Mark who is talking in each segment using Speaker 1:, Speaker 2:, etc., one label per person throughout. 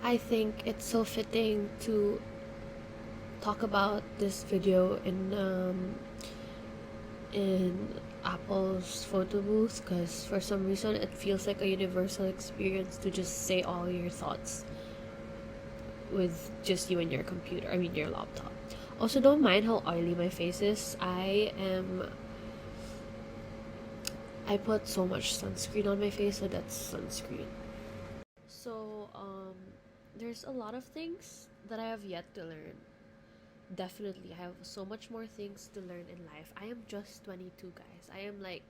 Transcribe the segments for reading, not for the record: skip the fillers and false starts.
Speaker 1: I think it's so fitting to talk about this video in Apple's photo booth because for some reason it feels like a universal experience to just say all your thoughts with just you and your computer. I mean your laptop. Also, don't mind how oily my face is. I put so much sunscreen on my face, so that's sunscreen. So there's a lot of things that I have yet to learn. Definitely, I have so much more things to learn in life. I am just 22, guys. I am like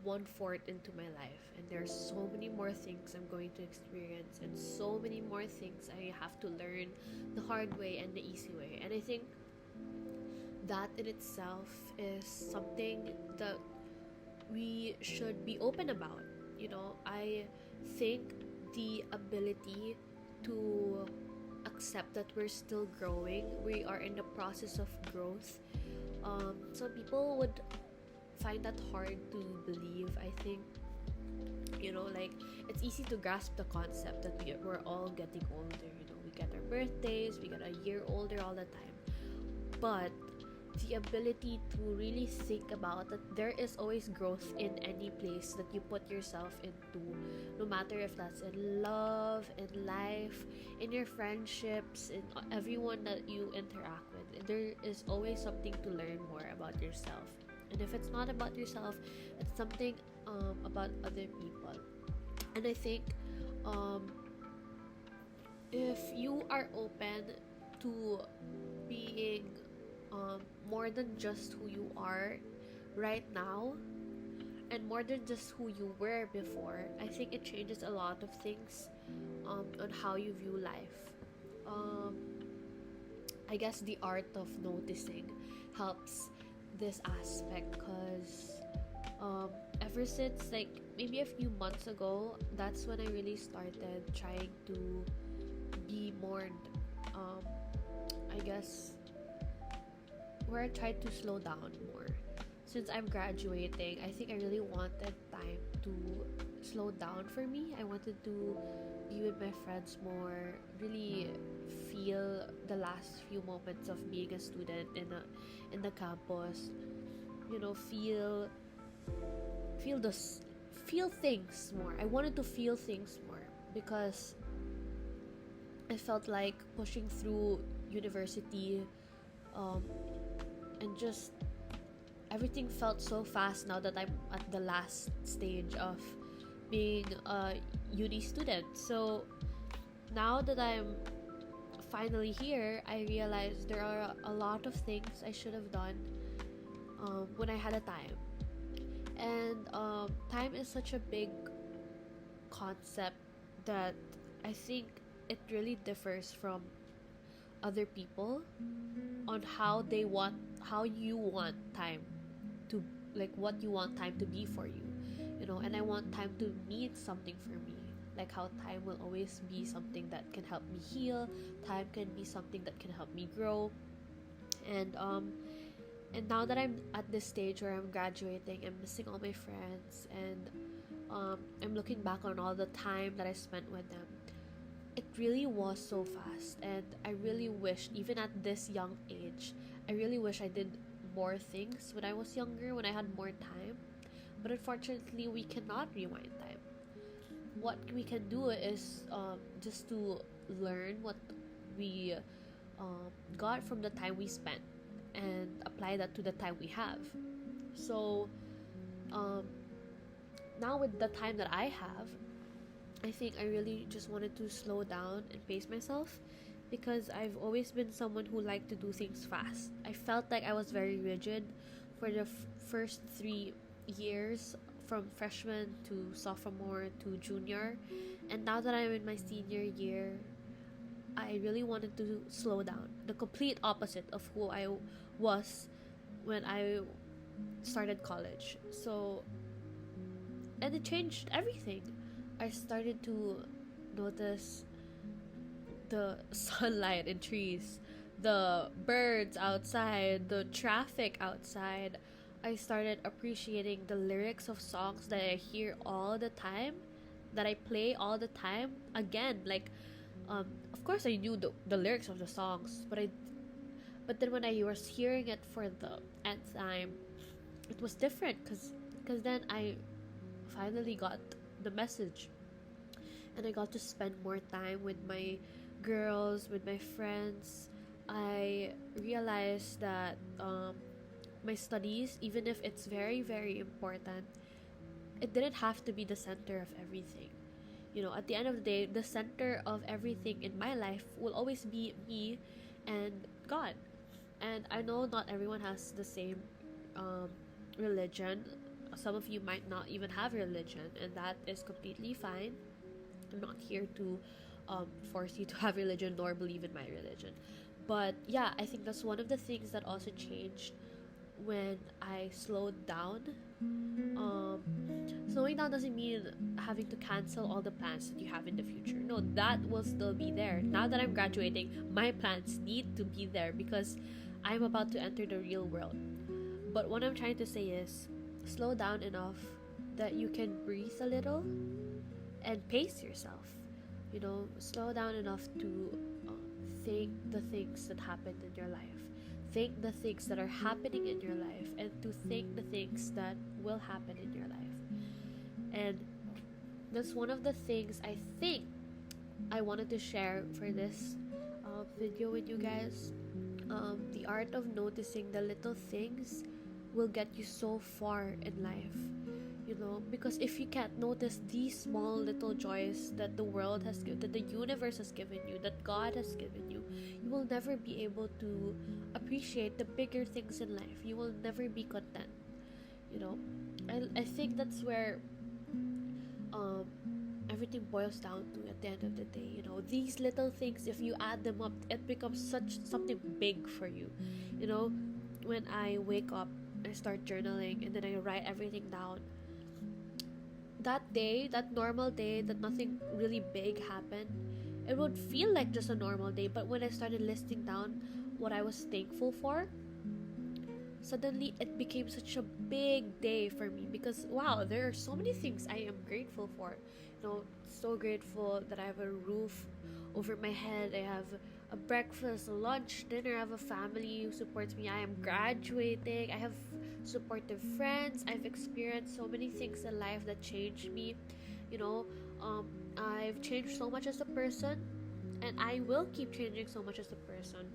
Speaker 1: one fourth into my life, and there's so many more things I'm going to experience, and so many more things I have to learn the hard way and the easy way. And I think that in itself is something that we should be open about. I think the ability to accept that we're still growing, we are in the process of growth. Some people would find that hard to believe. I think, like, it's easy to grasp the concept that we're all getting older. We get our birthdays, we get a year older all the time. But the ability to really think about that there is always growth in any place that you put yourself into, no matter if that's in love, in life, in your friendships, in everyone that you interact with. There is always something to learn more about yourself. And if it's not about yourself, it's something about other people. And I think um, if you are open to being more than just who you are right now and more than just who you were before, I think it changes a lot of things on how you view life. Um, I guess the art of noticing helps this aspect because ever since like maybe a few months ago, that's when I really started trying to be more, um, I guess, where I tried to slow down more. Since I'm graduating, I think I really wanted time to slow down for me. I wanted to be with my friends more, really feel the last few moments of being a student in the campus. You know, feel the feel things more. I wanted to feel things more because I felt like pushing through university, um, and just everything felt so fast now that I'm at the last stage of being a uni student. So now that I'm finally here, I realize there are a lot of things I should have done when I had a time. And time is such a big concept that I think it really differs from other people on how you want time to, like, what you want time to be for you. And I want time to mean something for me, like how time will always be something that can help me heal. Time can be something that can help me grow. And now that I'm at this stage where I'm graduating, I'm missing all my friends, and I'm looking back on all the time that I spent with them. It really was so fast, and I really wished, even at this young age, I really wish I did more things when I was younger, when I had more time. But unfortunately, we cannot rewind time. What we can do is just to learn what we got from the time we spent and apply that to the time we have. So um, now with the time that I have, I think I really just wanted to slow down and pace myself because I've always been someone who liked to do things fast. I felt like I was very rigid for the first 3 years, from freshman to sophomore to junior. And now that I'm in my senior year, I really wanted to slow down. The complete opposite of who I was when I started college. So, and it changed everything. I started to notice the sunlight in trees, the birds outside, the traffic outside. I started appreciating the lyrics of songs that I hear all the time, that I play all the time. Again, like Of course I knew the lyrics of the songs, but then when I was hearing it for the nth time, it was different because then I finally got the message, and I got to spend more time with my girls, with my friends. I realized that my studies, even if it's very, very important, it didn't have to be the center of everything. You know, at the end of the day, the center of everything in my life will always be me and God. And I know not everyone has the same um, religion. Some of you might not even have religion, and that is completely fine. I'm not here to force you to have religion nor believe in my religion. But yeah, I think that's one of the things that also changed when I slowed down. Um, Slowing down doesn't mean having to cancel all the plans that you have in the future. No, that will still be there. Now that I'm graduating, my plans need to be there because I'm about to enter the real world. But what I'm trying to say is slow down enough that you can breathe a little and pace yourself. You know, slow down enough to think the things that happened in your life. Think the things that are happening in your life, and to think the things that will happen in your life. And that's one of the things I think I wanted to share for this video with you guys. The art of noticing the little things will get you so far in life. You know, because if you can't notice these small little joys that the world has given, that the universe has given you, that God has given you, you will never be able to appreciate the bigger things in life. You will never be content. You know, I think that's where um everything boils down to at the end of the day. You know, these little things, if you add them up, it becomes such something big for you. You know, when I wake up, I start journaling, and then I write everything down. That day, that normal day, that nothing really big happened, it would feel like just a normal day. But when I started listing down what I was thankful for, suddenly it became such a big day for me because wow, there are so many things I am grateful for. You know, so grateful that I have a roof over my head, I have a breakfast, a lunch, dinner, I have a family who supports me, I am graduating, I have supportive friends, I've experienced so many things in life that changed me. You know, um, I've changed so much as a person, and I will keep changing so much as a person.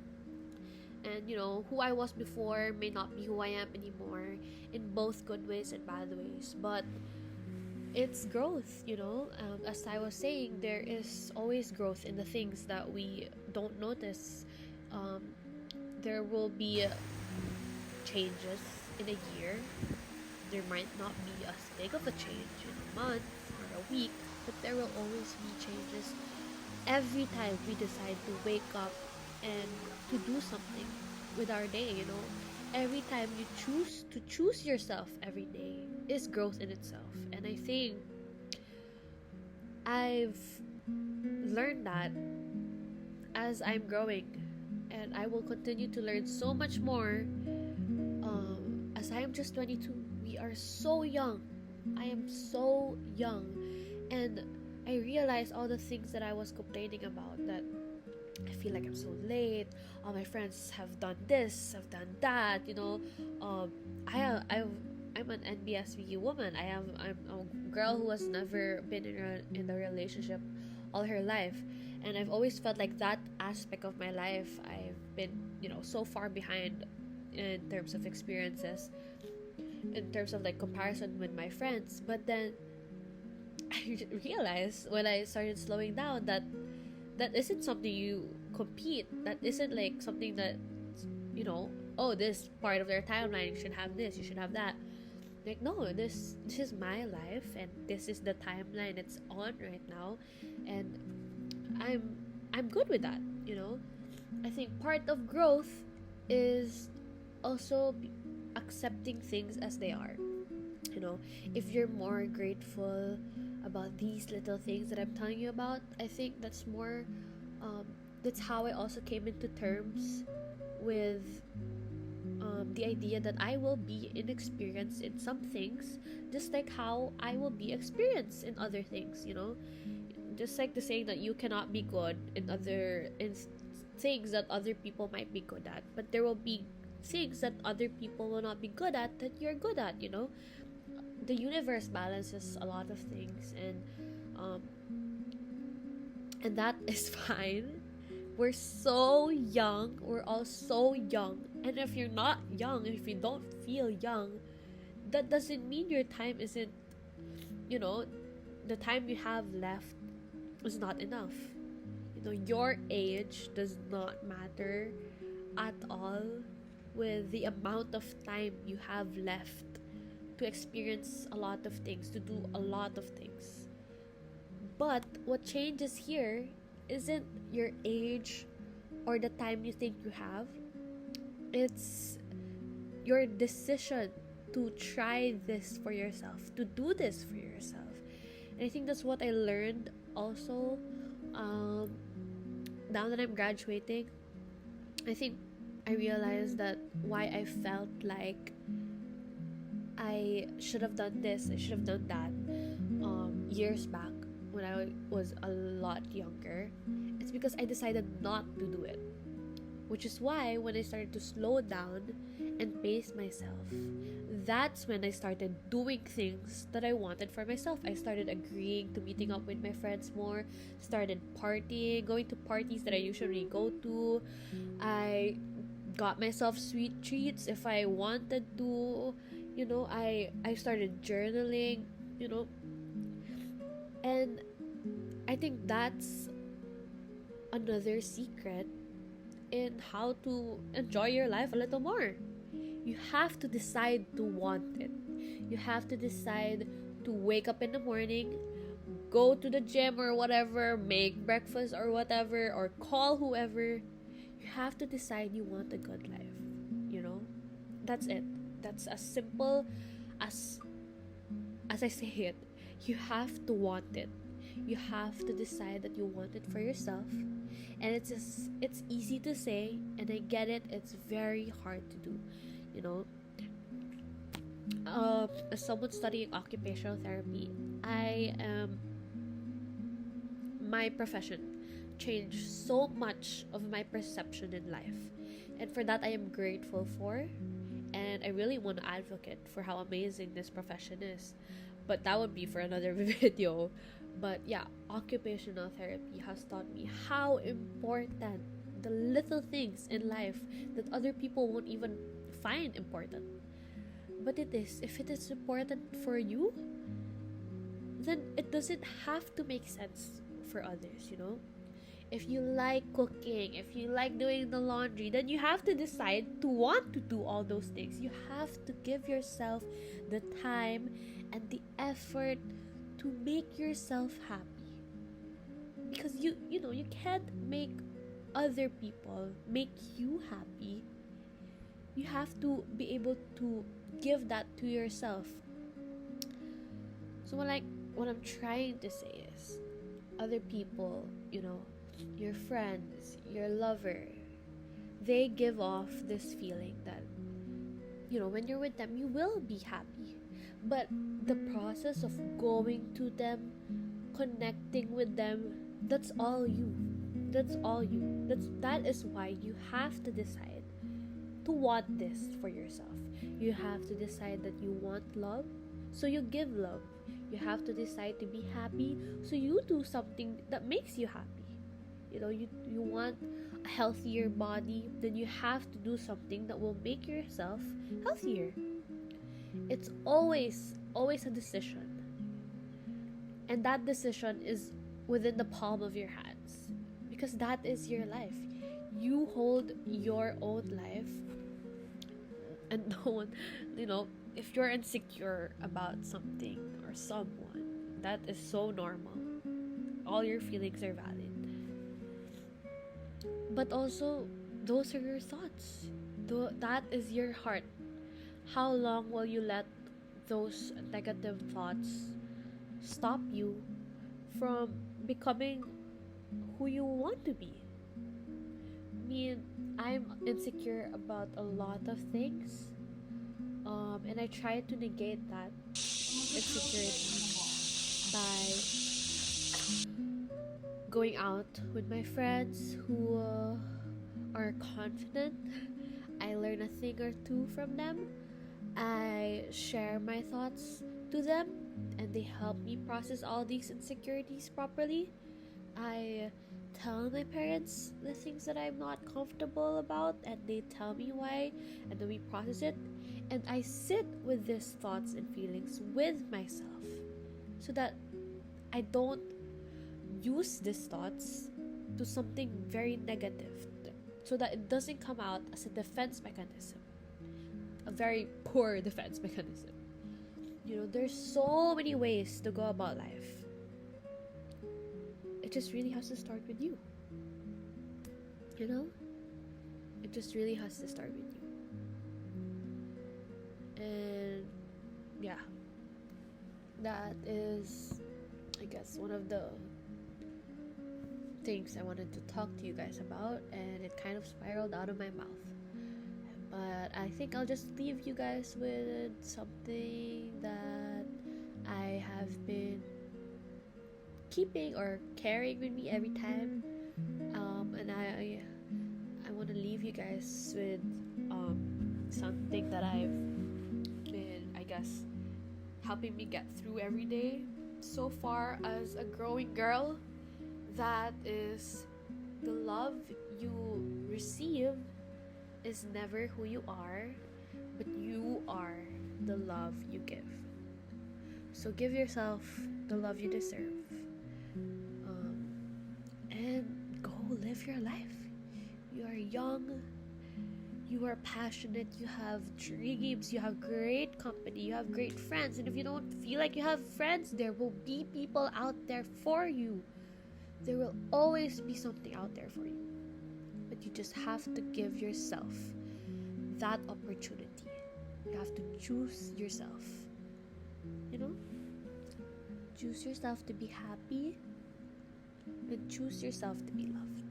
Speaker 1: And you know, who I was before may not be who I am anymore, in both good ways and bad ways. But it's growth, you know. As I was saying, there is always growth in the things that we don't notice. Um, there will be changes in a year. There might not be as big of a change in a month or a week, but there will always be changes every time we decide to wake up and to do something with our day. You know, every time you choose to choose yourself every day is growth in itself. And I think I've learned that as I'm growing, and I will continue to learn so much more. As I am just 22, we are so young. I am so young, and I realize all the things that I was complaining about, that I feel like I'm so late. All my friends have done this, have done that. You know, I'm an NBSV woman. I'm a girl who has never been in a relationship all her life, and I've always felt like that aspect of my life I've been, you know, so far behind in terms of experiences, in terms of like comparison with my friends. But then I realized when I started slowing down that that isn't something you compete. That isn't like something that, you know, oh, this part of their timeline, you should have this, you should have that. Like, no, this is my life, and this is the timeline it's on right now, and I'm good with that. You know, I think part of growth is also accepting things as they are. You know, if you're more grateful about these little things that I'm telling you about, I think that's more that's how I also came into terms with the idea that I will be inexperienced in some things, just like how I will be experienced in other things. You know, just like the saying that you cannot be good in things that other people might be good at, but there will be things that other people will not be good at that you're good at, you know. The universe balances a lot of things, um and that is fine. We're so young, we're all so young, and if you're not young, if you don't feel young, that doesn't mean your time isn't, you know, the time you have left is not enough. You know, your age does not matter at all with the amount of time you have left to experience a lot of things, to do a lot of things. But what changes here isn't your age or the time you think you have, it's your decision to try this for yourself, to do this for yourself. And I think that's what I learned also, um, now that I'm graduating. I think I realized that why I felt like I should have done this, I should have done that, years back when I was a lot younger. It's because I decided not to do it. Which is why when I started to slow down and pace myself, that's when I started doing things that I wanted for myself. I started agreeing to meeting up with my friends more, started partying, going to parties that I usually go to. I got myself sweet treats if I wanted to. You know, I started journaling, you know. And I think that's another secret in how to enjoy your life a little more. You have to decide to want it. You have to decide to wake up in the morning, go to the gym or whatever, make breakfast or whatever, or call whoever. You have to decide you want a good life. You know? That's it. That's as simple as I say it. You have to want it. You have to decide that you want it for yourself. And it's easy to say, and I get it, it's very hard to do, you know. As someone studying occupational therapy, my profession changed so much of my perception in life, and for that I am grateful for, and I really want to advocate for how amazing this profession is, but that would be for another video. But yeah, occupational therapy has taught me how important the little things in life that other people won't even find important. But it is. If it is important for you, then it doesn't have to make sense for others, you know? If you like cooking, if you like doing the laundry, then you have to decide to want to do all those things. You have to give yourself the time and the effort to make yourself happy, because you know, you can't make other people make you happy. You have to be able to give that to yourself. So what I'm trying to say is, other people, you know, your friends, your lover, they give off this feeling that, you know, when you're with them you will be happy. But the process of going to them, connecting with them, that's all you. That's all you. That is why you have to decide to want this for yourself. You have to decide that you want love, so you give love. You have to decide to be happy, so you do something that makes you happy. You know, you want a healthier body, then you have to do something that will make yourself healthier. It's always a decision, and that decision is within the palm of your hands, because that is your life. You hold your own life, and no one, you know, if you're insecure about something or someone, that is so normal. All your feelings are valid, but also those are your thoughts. That is your heart. How long will you let those negative thoughts stop you from becoming who you want to be? I mean, I'm insecure about a lot of things, and I try to negate that insecurity by going out with my friends who are confident. I learn a thing or two from them. I share my thoughts to them, and they help me process all these insecurities properly. I tell my parents the things that I'm not comfortable about, and they tell me why, and then we process it. And I sit with these thoughts and feelings with myself so that I don't use these thoughts to something very negative, so that it doesn't come out as a defense mechanism, a very poor defense mechanism. There's so many ways to go about life. It just really has to start with you. It just really has to start with you. And yeah, that is, I guess, one of the things I wanted to talk to you guys about, and it kind of spiraled out of my mouth. But I think I'll just leave you guys with something that I have been keeping or carrying with me every time. And I want to leave you guys with something that I've been, I guess, helping me get through every day so far as a growing girl. That is, the love you receive is never who you are, but you are the love you give. So give yourself the love you deserve, and go live your life. You are young, you are passionate, you have dreams, you have great company, you have great friends. And if you don't feel like you have friends, there will be people out there for you. There will always be something out there for you. But you just have to give yourself that opportunity. You have to choose yourself. Choose yourself to be happy, and choose yourself to be loved.